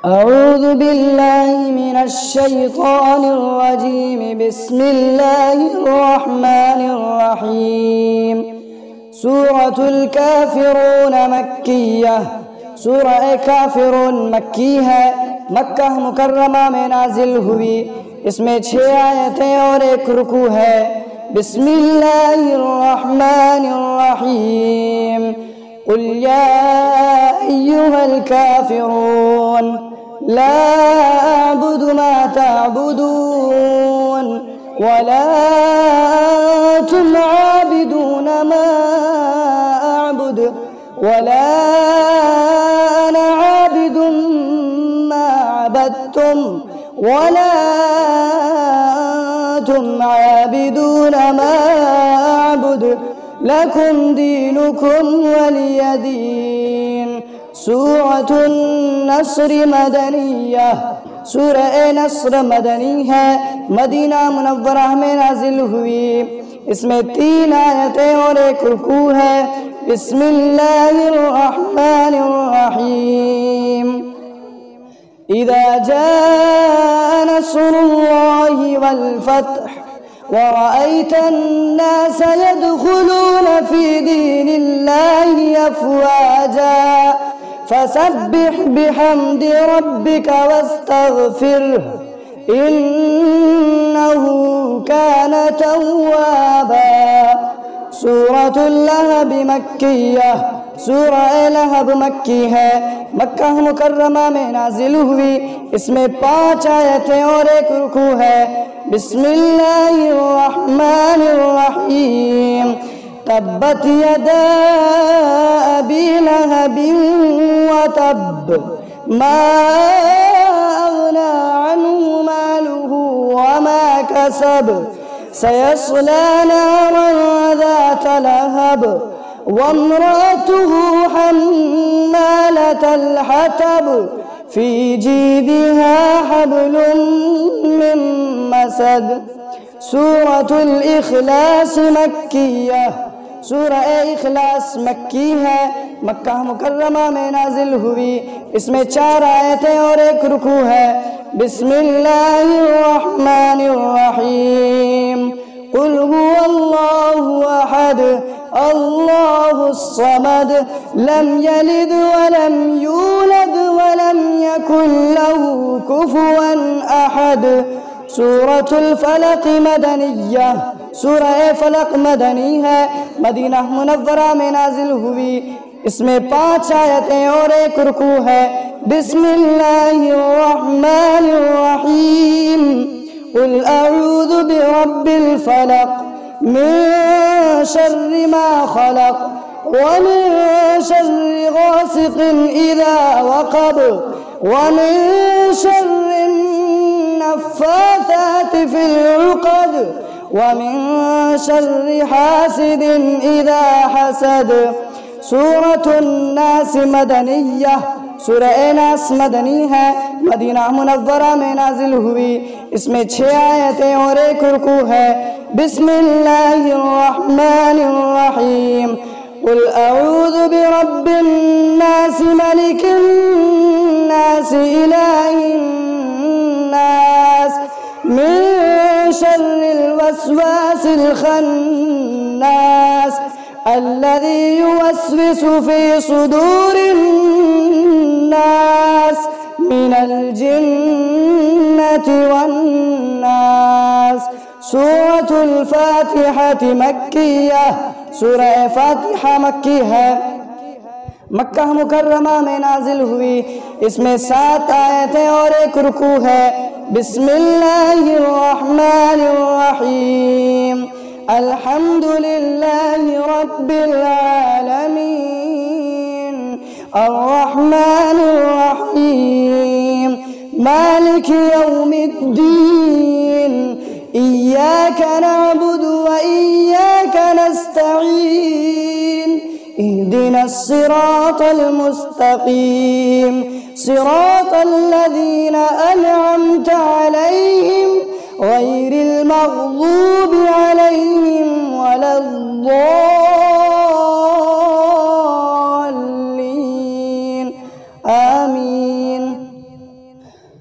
अऊज़ु बिल्लाहि मिनश शैतानिर रजीम। बिस्मिल्लाहिर रहमानिर रहीम। सूरतुल काफ़िरून मक्किय्यह। सूरह काफ़िरून मक्की है, मक्का मुकर्रमा में नाजिल हुई। इसमें 6 आयतें और 1 रुकू है। बिस्मिल्लाहिर रहमानिर रहीम। कुल या अय्युहल काफ़िरून ला अअबुदु मा तअबुदून वला अंतुम आबिदून मा अअबुद वला अना आबिदुम मा अबदतुम वला अंतुम आबिदून मा अअबुद लकुम दीनुकुम वलिय दीन। सूरतुन नस्र मदनिय्यह। सूरह नस्र मदनी है, मदीना मुनव्वरा में नाजिल हुई। इसमें 3 आयतें और 1 रुकू है। बिस्मिल्लाहिर रहमानिर रहीम। इज़ा जाअ नस्रुल्लाहि वल फत्ह वरअयतन नास यदखुलून फी दीनिल्लाहि अफ़वाजा फसब्बिह बिहम्दि रब्बिका वस्तग़फिरह इन्नहु कान तव्वाबा। सूरतुल लहब मक्किय्यह। सूरह लहब मक्की है, मक्का मुकर्रमा में नाजिल हुई। इसमें 5 आयतें और 1 रुकू है। बिस्मिल्लाहिर रहमानिर रहीम। तब्बत यदा अबी लहबिन व तब मा अग़ना अन्हु मालुहु व मा कसब सयस्ला नारन ज़ात लहब वम्रअतुहु हम्मालतल हतब फी जीदिहा हब्लुम मिन मसद। सूरतुल इख़लास मक्किय्यह। सूरह इख़लास मक्की है, मक्का मुकर्रमा में नाजिल हुई। इसमें 4 आयतें और 1 रुकू है। बिस्मिल्लाहिर रहमानिर रहीम। कुल हुवल्लाहु अहद अल्लाहुस समद लम यलिद वलम यूलद वलम यकुल लहू कुफुवन अहद। सूरतुल फलक मदनिय्यह। सूरह फलक मदनी है, मदीना मुनव्वरा में नाजिल हुई। इसमें 5 आयतें और 1 रुकू है। बिस्मिल्लाहिर रहमानिर रहीम। कुल अऊज़ु बिरब्बिल फलक मिन शर्रि मा खलक व मिन शर्रि गासिक़िन इज़ा वक़ब व मिन शर्रि नफ़्फ़ाथाति फ़िल उक़द व मिन शर्रि हासिदिन इज़ा हसद। सूरतुन नास मदनिय्यह। सूरह नास मदनी है, मदीना मुनव्वरा में नाजिल हुई। इसमें 6 आयतें और 1 रुकू है। बिस्मिल्लाहिर रहमानिर रहीम। कुल अऊज़ु बिरब्बिन नास मलिकिन नास इलाहिन नास मिन शर्रिल वस्वासिल खन्नास अल्लज़ी युवस्विसु फी सुदूरिन नास मिनल जिन्नति वन्नास। सूरतुल फ़ातिहति मक्किय्यह। सूरह फ़ातिहा मक्की है, मक्का मुकर्रमा में नाजिल हुई। इसमें 7 आयतें और 1 रुकू है। बिस्मिल्लाहिर रहमानिर रहीम। अल्हम्दुलिल्लाहि रब्बिल आलमीन अर्रहमानिर रहीम मालिकि यौमिद्दीन इय्याका नअबुदु व इय्याका नस्तईन इहदिनस सिरातल मुस्तक़ीम सिरातल लज़ीना अनअमता अलैहिम गैरिल मग़ज़ूबि अलैहिम वलद्दाल्लीन। आमीन।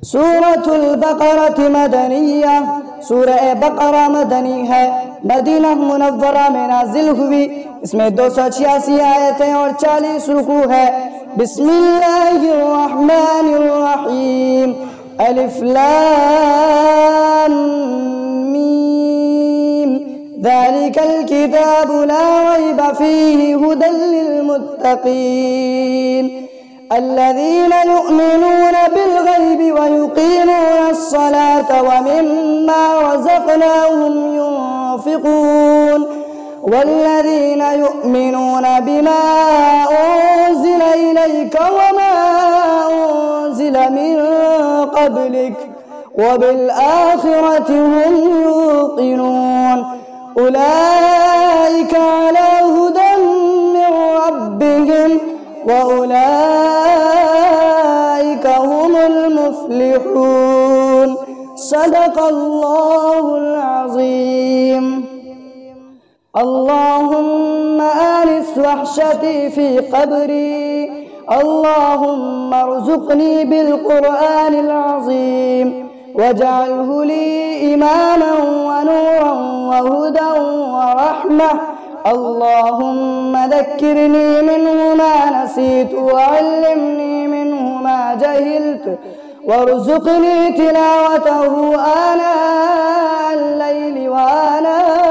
सूरत अल-बक़रह मदनिया, सूरह बक़रा मदनी है, मदीना मुनव्वरा में नाजिल हुई। इसमें 286 आयतें और 40 रुकू है। बिस्मिल्लाहिर्रहमानिर्रहीम। अलिफ लाम मीम, ज़ालिकल किताबु ला रैब फ़ीहि हुदल लिलमुत्तक़ीन الذين يؤمنون بالغيب ويقيمون الصلاة ومما رزقناهم ينفقون والذين يؤمنون بما أنزل إليك وما أنزل من قبلك وبالآخرة هم يوقنون أولئك على هدى من ربهم وأولئك هم المفلحون صدق الله العظيم اللهم آنس وحشتي في قبري اللهم ارزقني بالقرآن العظيم واجعله لي إماما ونورا وهدى ورحمة اللهم ذكرني منه ما نسيت وعلمني منه ما جهلت وارزقني تلاوته آناء الليل وآناء